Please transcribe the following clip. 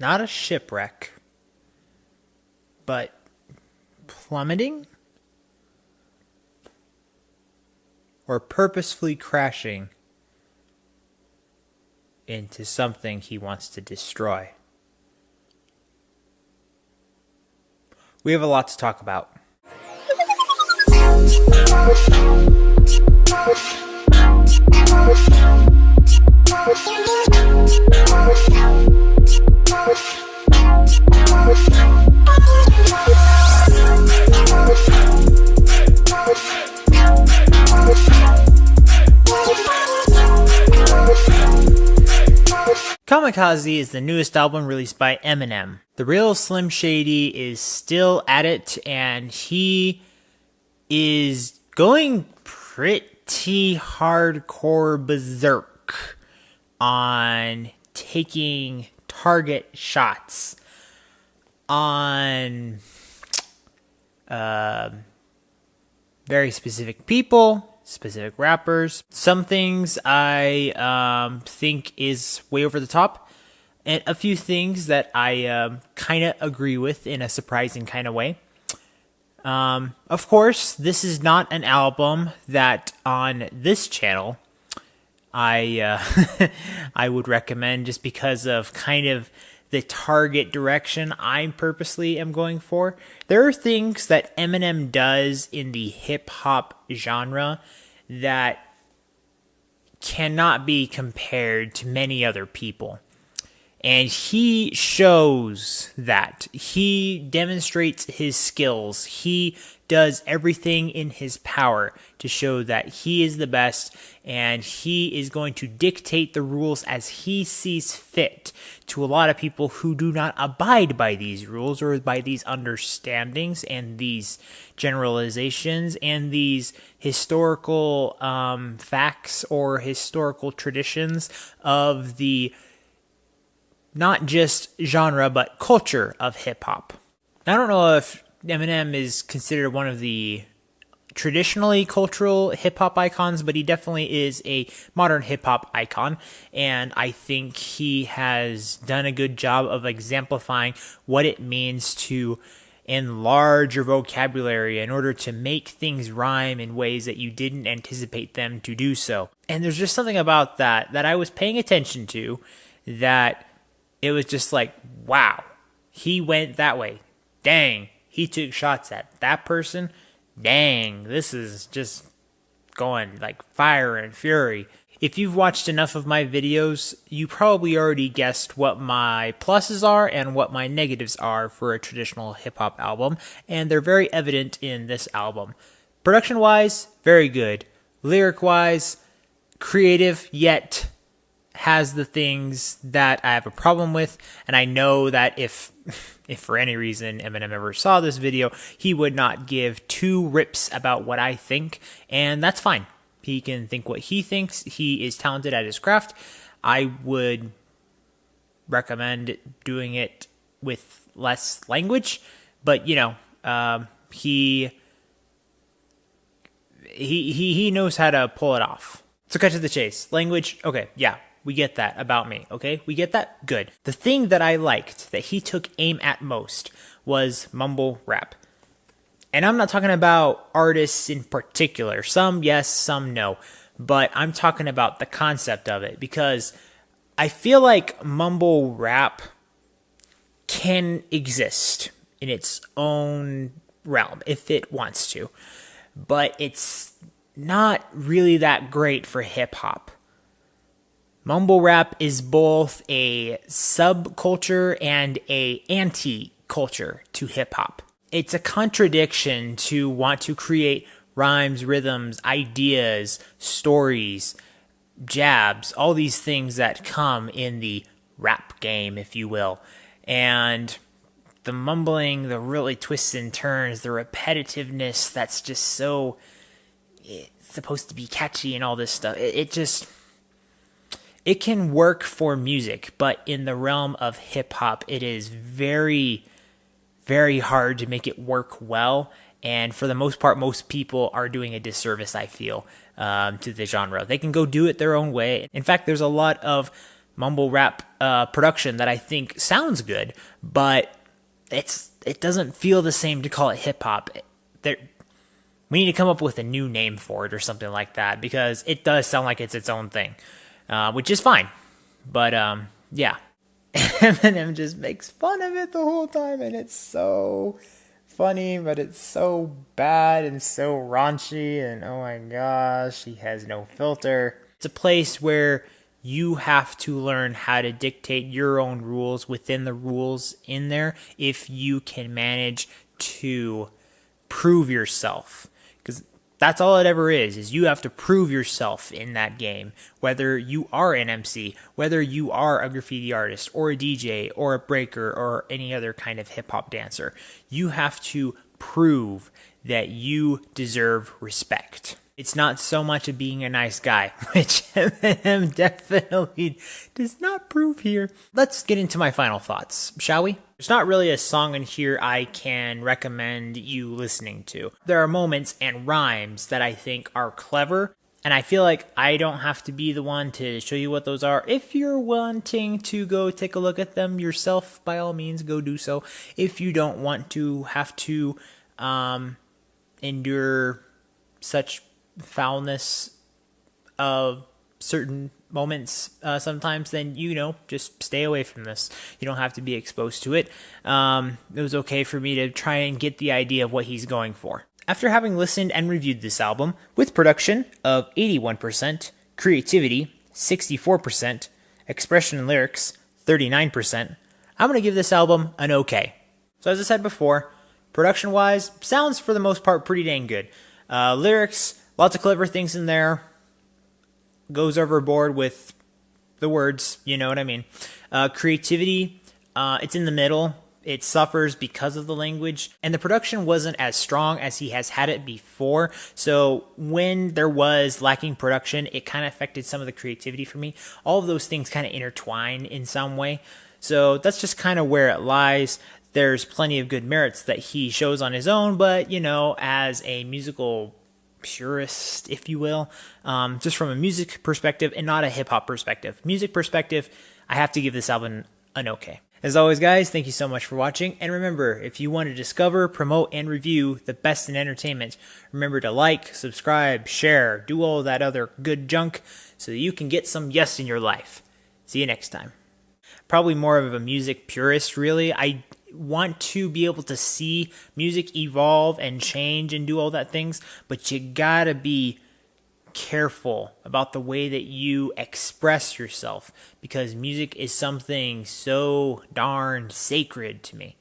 not a shipwreck, but plummeting or purposefully crashing into something he wants to destroy. We have a lot to talk about. Kamikaze is the newest album released by Eminem. The real Slim Shady is still at it, and he is going pretty hardcore berserk on taking target shots on very specific people, specific rappers. Some things I think is way over the top, and a few things that I kind of agree with in a surprising kind of way. Of course, this is not an album that on this channel I I would recommend, just because of kind of the target direction I purposely am going for. There are things that Eminem does in the hip-hop genre that cannot be compared to many other people. And he shows that. He demonstrates his skills. He does everything in his power to show that he is the best, and he is going to dictate the rules as he sees fit to a lot of people who do not abide by these rules or by these understandings and these generalizations and these historical facts or historical traditions of the not just genre, but culture of hip-hop. I don't know if Eminem is considered one of the traditionally cultural hip-hop icons, but he definitely is a modern hip-hop icon, and I think he has done a good job of exemplifying what it means to enlarge your vocabulary in order to make things rhyme in ways that you didn't anticipate them to do so. And there's just something about that I was paying attention to, that it was just like, wow, he went that way. Dang, he took shots at that person. Dang, this is just going like fire and fury. If you've watched enough of my videos, you probably already guessed what my pluses are and what my negatives are for a traditional hip-hop album, and they're very evident in this album. Production-wise, very good. Lyric-wise, creative, yet has the things that I have a problem with, and I know that if for any reason Eminem ever saw this video, he would not give two rips about what I think, and that's fine. He can think what he thinks. He is talented at his craft. I would recommend doing it with less language, but you know, he knows how to pull it off. So cut to the chase. Language, okay, yeah. We get that about me, okay? We get that? Good. The thing that I liked, that he took aim at most, was mumble rap. And I'm not talking about artists in particular. Some yes, some no. But I'm talking about the concept of it, because I feel like mumble rap can exist in its own realm if it wants to. But it's not really that great for hip-hop. Mumble rap is both a subculture and a anti-culture to hip-hop. It's a contradiction to want to create rhymes, rhythms, ideas, stories, jabs, all these things that come in the rap game, if you will. And the mumbling, the really twists and turns, the repetitiveness that's just so... it's supposed to be catchy and all this stuff. It can work for music, but in the realm of hip-hop, it is very, very hard to make it work well. And for the most part, most people are doing a disservice, I feel, to the genre. They can go do it their own way. In fact, there's a lot of mumble rap production that I think sounds good, but it doesn't feel the same to call it hip hop. We need to come up with a new name for it or something like that, because it does sound like it's its own thing, which is fine. But yeah, Eminem just makes fun of it the whole time, and it's so funny, but it's so bad and so raunchy, and oh my gosh, he has no filter. It's a place where you have to learn how to dictate your own rules within the rules in there if you can manage to prove yourself. Because that's all it ever is you have to prove yourself in that game. Whether you are an MC, whether you are a graffiti artist, or a DJ, or a breaker, or any other kind of hip-hop dancer, you have to prove that you deserve respect. It's not so much of being a nice guy, which Eminem definitely does not prove here. Let's get into my final thoughts, shall we? There's not really a song in here I can recommend you listening to. There are moments and rhymes that I think are clever, and I feel like I don't have to be the one to show you what those are. If you're wanting to go take a look at them yourself, by all means, go do so. If you don't want to have to endure such foulness of certain moments sometimes, then just stay away from this. You don't have to be exposed to it. It was okay for me to try and get the idea of what he's going for. After having listened and reviewed this album with production of 81%, creativity 64%, expression and lyrics 39%, I'm going to give this album an okay. So as I said before, production wise, sounds for the most part pretty dang good. Lyrics, lots of clever things in there. Goes overboard with the words, you know what I mean. Creativity, it's in the middle. It suffers because of the language. And the production wasn't as strong as he has had it before. So when there was lacking production, it kind of affected some of the creativity for me. All of those things kind of intertwine in some way. So that's just kind of where it lies. There's plenty of good merits that he shows on his own, but, as a musical purist, if you will, just from a music perspective and not a hip-hop perspective. Music perspective, I have to give this album an okay. As always, guys, thank you so much for watching, and remember, if you want to discover, promote, and review the best in entertainment, remember to like, subscribe, share, do all that other good junk so that you can get some yes in your life. See you next time. Probably more of a music purist, really. I want to be able to see music evolve and change and do all that things, but you gotta be careful about the way that you express yourself, because music is something so darn sacred to me.